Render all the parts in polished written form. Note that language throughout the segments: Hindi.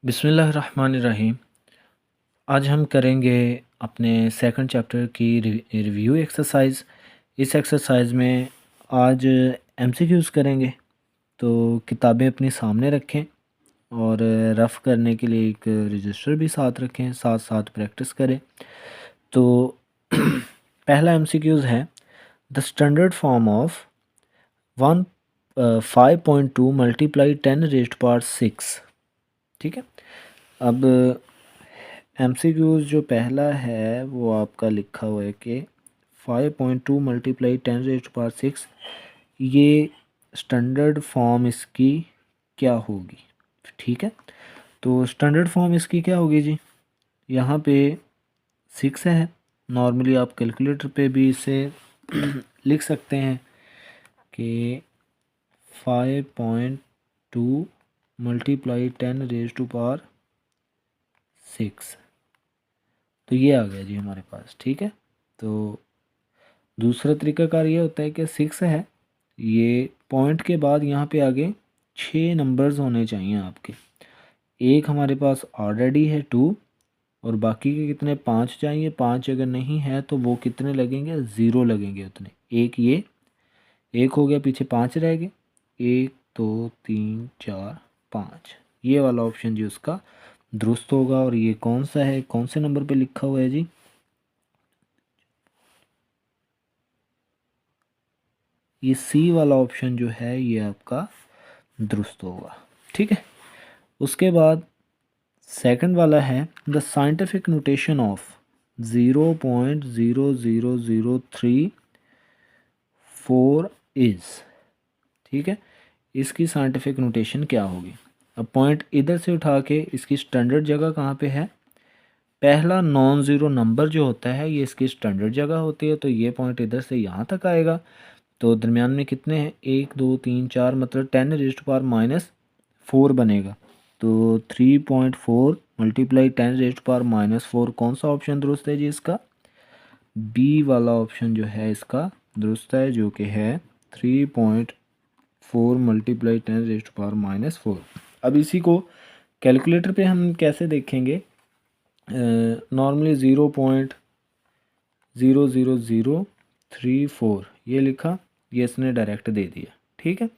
बिस्मिल्लाहिर्रहमानिर्रहीम। आज हम करेंगे अपने सेकंड चैप्टर की रिव्यू एक्सरसाइज। इस एक्सरसाइज में आज एमसीक्यूज़ करेंगे। तो किताबें अपनी सामने रखें और रफ़ करने के लिए एक रजिस्टर भी साथ रखें, साथ साथ प्रैक्टिस करें। तो पहला एमसीक्यूज़ है the standard form of 5.2 multiply 10⁻⁶। ठीक है। अब एमसीक्यूज़ जो पहला है वो आपका लिखा हुआ है कि 5.2 मल्टीप्लाई 10⁻⁶, ये स्टैंडर्ड फॉर्म इसकी क्या होगी। ठीक है, तो स्टैंडर्ड फॉर्म इसकी क्या होगी जी। यहाँ पे 6 है, नॉर्मली आप कैलकुलेटर पे भी इसे लिख सकते हैं कि 5.2 मल्टीप्लाई 10⁻⁶, तो ये आ गया जी हमारे पास। ठीक है, तो दूसरा तरीकाकार ये होता है कि 6 है, ये पॉइंट के बाद यहाँ पे आगे 6 नंबर्स होने चाहिए आपके। एक हमारे पास ऑलरेडी है 2 और बाकी के कितने 5 चाहिए। 5 अगर नहीं है तो वो कितने लगेंगे, 0 लगेंगे उतने। एक ये एक हो गया, पीछे 5 रह गए, 1 2 3 4 5। ये वाला ऑप्शन जी उसका दुरुस्त होगा। और ये कौन सा है, कौन से नंबर पे लिखा हुआ है जी, ये सी वाला ऑप्शन जो है ये आपका दुरुस्त होगा। ठीक है, उसके बाद सेकंड वाला है the scientific notation of 0.00034 is. ठीक है, इसकी साइंटिफिक नोटेशन क्या होगी। अब पॉइंट इधर से उठा के इसकी स्टैंडर्ड जगह कहाँ पे है, पहला नॉन ज़ीरो नंबर जो होता है ये इसकी स्टैंडर्ड जगह होती है। तो ये पॉइंट इधर से यहाँ तक आएगा। तो दरमियान में कितने हैं, 1 2 3 4, मतलब 10⁻⁻4 बनेगा। तो 3.4 मल्टीप्लाई 10⁻⁻4, कौन सा ऑप्शन दुरुस्त है जी इसका, बी वाला ऑप्शन जो है इसका दुरुस्त है, जो कि है 3.4 मल्टीप्लाई 10⁻⁻4। अब इसी को कैलकुलेटर पे हम कैसे देखेंगे, नॉर्मली 0.00034 ये लिखा, ये इसने डायरेक्ट दे दिया। ठीक है,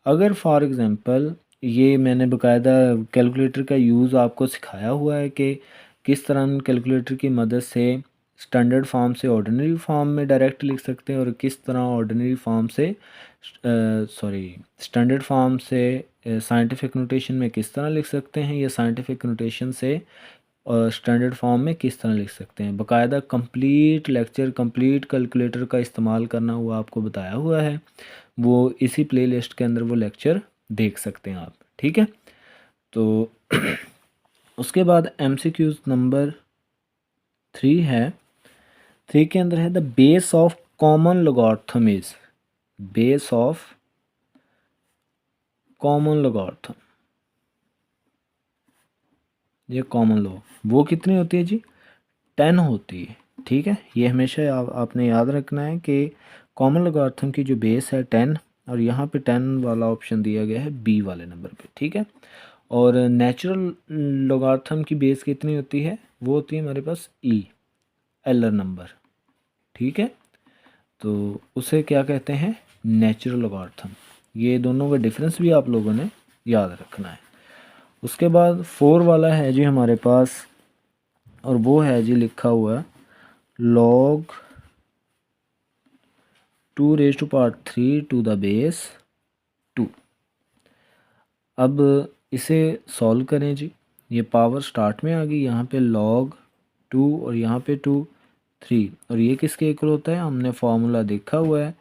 अगर फॉर एग्ज़ाम्पल ये मैंने बाकायदा कैलकुलेटर का यूज़ आपको सिखाया हुआ है कि किस तरह हम कैलकुलेटर की मदद से स्टैंडर्ड फॉर्म से ऑर्डिनरी फॉर्म में डायरेक्ट लिख सकते हैं, और किस तरह ऑर्डिनरी फॉर्म से स्टैंडर्ड फॉर्म से साइंटिफिक नोटेशन में किस तरह लिख सकते हैं, या साइंटिफिक नोटेशन से और स्टैंडर्ड फॉर्म में किस तरह लिख सकते हैं। बाकायदा कंप्लीट लेक्चर, कंप्लीट कैलकुलेटर का इस्तेमाल करना हुआ आपको बताया हुआ है, वो इसी प्लेलिस्ट के अंदर वो लेक्चर देख सकते हैं आप। ठीक है, तो उसके बाद एमसीक्यूज़ नंबर 3 है। 3 के अंदर है the base of common logarithm is, base of common logarithm, ये कॉमन लॉ वो कितनी होती है जी, 10 होती है। ठीक है, ये हमेशा आपने याद रखना है कि कॉमन लॉगरिथम की जो बेस है 10, और यहाँ पे 10 वाला ऑप्शन दिया गया है बी वाले नंबर पे। ठीक है, और नेचुरल लॉगरिथम की बेस कितनी होती है, वो होती है हमारे पास ई, एलर नंबर। ठीक है, तो उसे क्या कहते हैं, नेचुरल लॉगरिथम। ये दोनों का डिफरेंस भी आप लोगों ने याद रखना है। उसके बाद 4 वाला है जी हमारे पास, और वो है जी लिखा हुआ log 2⁻³ टू द बेस 2। अब इसे सॉल्व करें जी, ये पावर स्टार्ट में आ गई, यहाँ पे log 2 और यहाँ पे 2 3, और ये किसके इक्वल होता है, हमने फार्मूला देखा हुआ है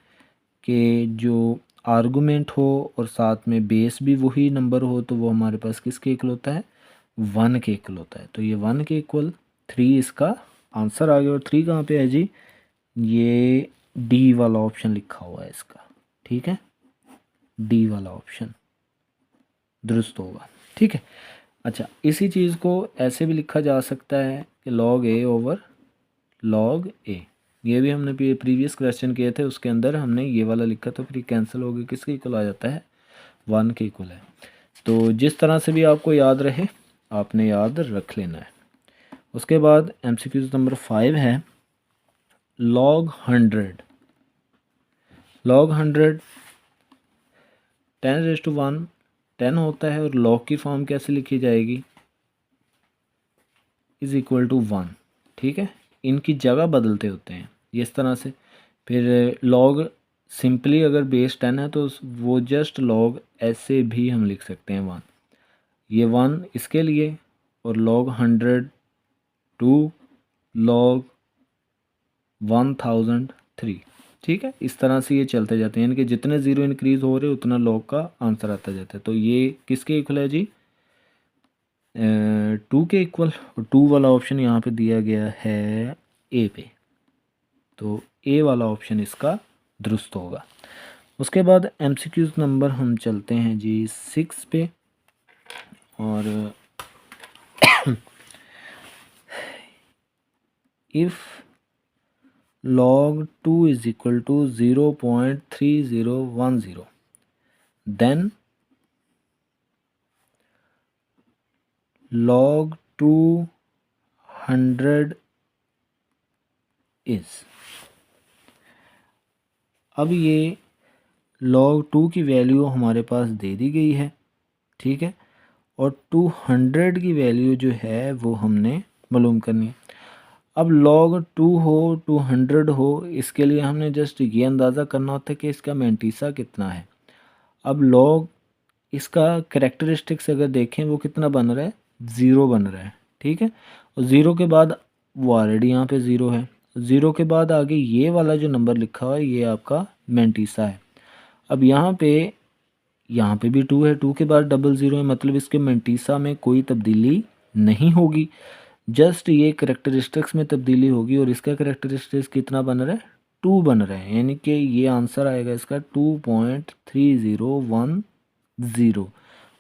कि जो आर्गुमेंट हो और साथ में बेस भी वही नंबर हो तो वो हमारे पास किसके इक्वल होता है, 1 के इक्वल होता है। तो ये 1 के इक्वल 3 इसका आंसर आ गया। और 3 कहाँ पे है जी, ये डी वाला ऑप्शन लिखा हुआ है इसका। ठीक है, डी वाला ऑप्शन दुरुस्त होगा। ठीक है, अच्छा इसी चीज़ को ऐसे भी लिखा जा सकता है कि log a over log a, ये भी हमने प्रीवियस क्वेश्चन किए थे, उसके अंदर हमने ये वाला लिखा तो फिर कैंसिल हो गया, किसके इक्वल आ जाता है, 1 के इक्वल है। तो जिस तरह से भी आपको याद रहे आपने याद रख लेना है। उसके बाद MCQ नंबर 5 है log 100। log 100 10⁻1 10 होता है और log की फॉर्म कैसे लिखी जाएगी, इज़ इक्वल टू 1। ठीक है, इनकी जगह बदलते होते हैं ये इस तरह से। फिर log सिंपली अगर बेस 10 है तो वो जस्ट log ऐसे भी हम लिख सकते हैं 1, ये 1 इसके लिए, और log 100 2 log 1003। ठीक है, इस तरह से ये चलते जाते हैं, यानी कि जितने ज़ीरो इंक्रीज़ हो रहे उतना log का आंसर आता जाता है। तो ये किसके इक्वल है जी, 2 के इक्वल। और 2 वाला ऑप्शन यहाँ पे दिया गया है ए पे, तो ए वाला ऑप्शन इसका दुरुस्त होगा। उसके बाद MCQ नंबर हम चलते हैं जी 6 पे, और if log 2 is equal to 0.3010 then log 200 is। अब ये log 2 की वैल्यू हमारे पास दे दी गई है, ठीक है, और 200 की वैल्यू जो है वो हमने मालूम करनी है। अब log 2 हो 200 हो, इसके लिए हमने जस्ट ये अंदाज़ा करना होता है कि इसका मैंटीसा कितना है। अब log इसका कैरेक्टरिस्टिक्स अगर देखें वो कितना बन रहा है, 0 बन रहा है। ठीक है, और 0 के बाद वो ऑलरेडी यहाँ पे 0 है, 0 के बाद आगे ये वाला जो नंबर लिखा हुआ है ये आपका मैंटीसा है। अब यहाँ पे भी 2 है, 2 के बाद डबल 0 है, मतलब इसके मैंटीसा में कोई तब्दीली नहीं होगी, जस्ट ये करेक्टरिस्टिक्स में तब्दीली होगी। और इसका करेक्टरिस्टिक्स कितना बन रहा है, 2 बन रहा है, यानी कि ये आंसर आएगा इसका 2.3010।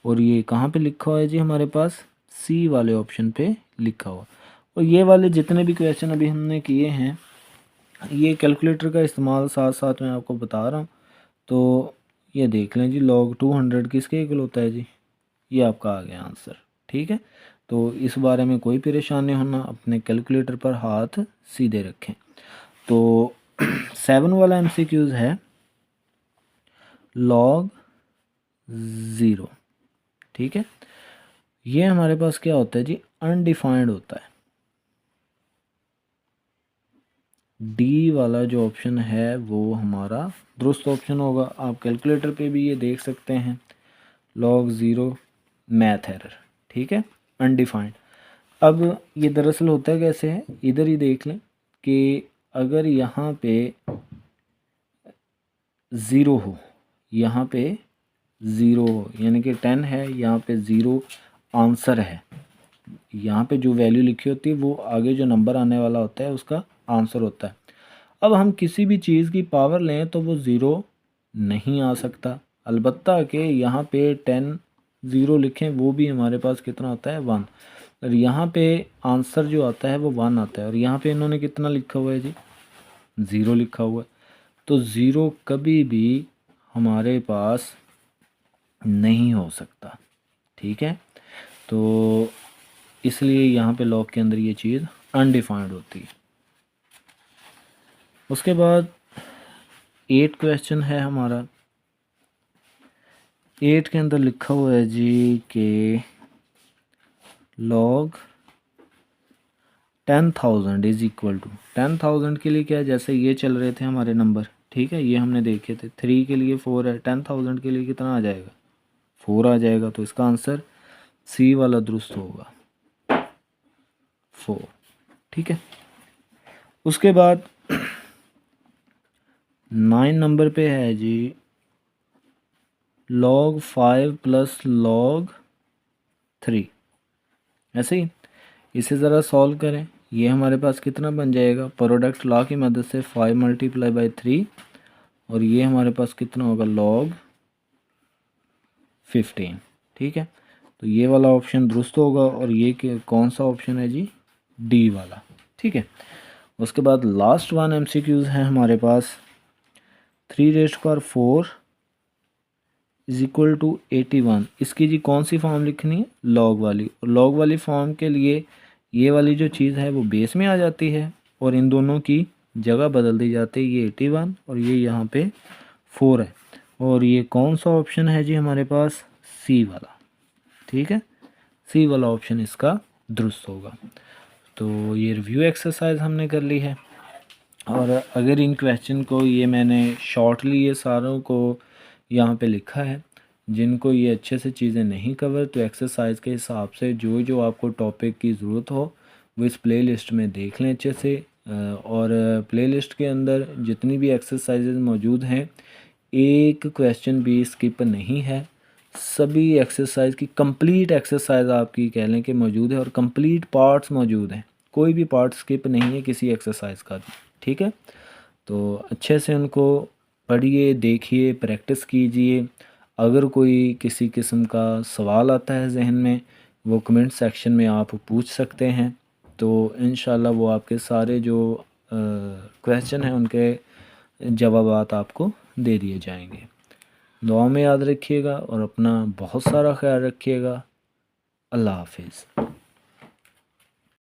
और ये कहाँ पे लिखा हुआ है जी, हमारे पास सी वाले ऑप्शन पे लिखा हुआ। और ये वाले जितने भी क्वेश्चन अभी हमने किए हैं ये कैलकुलेटर का इस्तेमाल साथ साथ मैं आपको बता रहा हूँ। तो ये देख लें जी, log 200 किसके इक्वल होता है जी, ये आपका आ गया आंसर। ठीक है, तो इस बारे में कोई परेशान नहीं होना, अपने कैलकुलेटर पर हाथ सीधे रखें। तो 7 वाला MCQs है log 0। ठीक है, ये हमारे पास क्या होता है जी, अनडिफाइंड होता है। डी वाला जो ऑप्शन है वो हमारा दुरुस्त ऑप्शन होगा। आप कैलकुलेटर पे भी ये देख सकते हैं, log 0 मैथ एरर। ठीक है, अनडिफाइंड। अब ये दरअसल होता है कैसे है, इधर ही देख लें कि अगर यहाँ पे 0 हो, यहाँ पे 0 हो, यानी कि 10 है, यहाँ पे 0 आंसर है, यहाँ पे जो वैल्यू लिखी होती है वो आगे जो नंबर आने वाला होता है उसका आंसर होता है। अब हम किसी भी चीज़ की पावर लें तो वो 0 नहीं आ सकता, अलबत्ता कि यहाँ पे 10 0 लिखें वो भी हमारे पास कितना होता है, 1। और यहाँ पे आंसर जो आता है वो 1 आता है, और यहाँ पे इन्होंने कितना लिखा हुआ है जी, 0 लिखा हुआ है। तो 0 कभी भी हमारे पास नहीं हो सकता। ठीक है, तो इसलिए यहाँ पे लॉग के अंदर ये चीज़ अनडिफाइंड होती है। उसके बाद 8 क्वेश्चन है हमारा। 8 के अंदर लिखा हुआ है जी कि log 10,000 इज इक्वल टू 10,000 के लिए क्या है, जैसे ये चल रहे थे हमारे नंबर, ठीक है, ये हमने देखे थे, 3 के लिए 4 है, 10,000 के लिए कितना आ जाएगा, 4 आ जाएगा। तो इसका आंसर सी वाला दुरुस्त होगा, 4। ठीक है, उसके बाद 9 नंबर पे है जी log 5 प्लस log 3। ऐसे ही इसे ज़रा सॉल्व करें, ये हमारे पास कितना बन जाएगा, प्रोडक्ट लॉ की मदद से 5 मल्टीप्लाई बाई 3, और ये हमारे पास कितना होगा, log 15। ठीक है, तो ये वाला ऑप्शन दुरुस्त होगा, और ये कौन सा ऑप्शन है जी, डी वाला। ठीक है, उसके बाद लास्ट 1 MCQs है हमारे पास, 3 raised to power 4 is equal to 81। इसकी जी कौन सी फॉर्म लिखनी है, लॉग वाली। और लॉग वाली फॉर्म के लिए ये वाली जो चीज़ है वो बेस में आ जाती है और इन दोनों की जगह बदल दी जाती है, ये 81 और ये यहाँ पे 4 है। और ये कौन सा ऑप्शन है जी हमारे पास, सी वाला। ठीक है, सी वाला ऑप्शन इसका दुरुस्त होगा। तो ये रिव्यू एक्सरसाइज हमने कर ली है। और अगर इन क्वेश्चन को, ये मैंने शॉर्टली ये सारों को यहाँ पे लिखा है, जिनको ये अच्छे से चीज़ें नहीं कवर, तो एक्सरसाइज के हिसाब से जो जो आपको टॉपिक की ज़रूरत हो वो इस प्लेलिस्ट में देख लें अच्छे से। और प्लेलिस्ट के अंदर जितनी भी एक्सरसाइजेज मौजूद हैं, एक क्वेश्चन भी स्किप नहीं है। सभी एक्सरसाइज की कंप्लीट एक्सरसाइज आपकी कह लें कि मौजूद है और कंप्लीट पार्ट्स मौजूद हैं, कोई भी पार्ट स्किप नहीं है किसी एक्सरसाइज का भी। ठीक है, तो अच्छे से उनको पढ़िए, देखिए, प्रैक्टिस कीजिए। अगर कोई किसी किस्म का सवाल आता है जहन में, वो कमेंट सेक्शन में आप पूछ सकते हैं। तो इंशाल्लाह वो आपके सारे जो क्वेश्चन हैं उनके जवाबात आपको दे दिए जाएंगे। दुआ में याद रखिएगा और अपना बहुत सारा ख्याल रखिएगा। अल्लाह हाफिज़।